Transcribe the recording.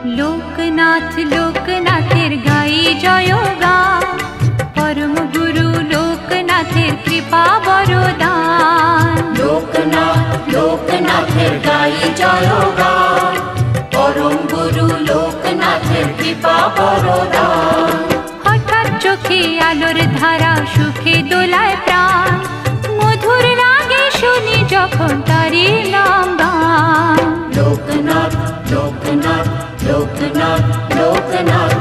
লোকনাথ লোকনাথের গাই জয়গান, পরম গুরু লোকনাথের কৃপা বরদান। লোকনাথ লোকনাথের গাই জয়গান, পরম গুরু লোকনাথের কৃপা বরদান। হঠাৎ চোখে আলোর ধারা, সুখে দোলায় প্রাণ, মধুর লাগে শুনি যখন তারি নাম গান। লোকনাথ লোকনাথ লোকনাথ লোকনাথ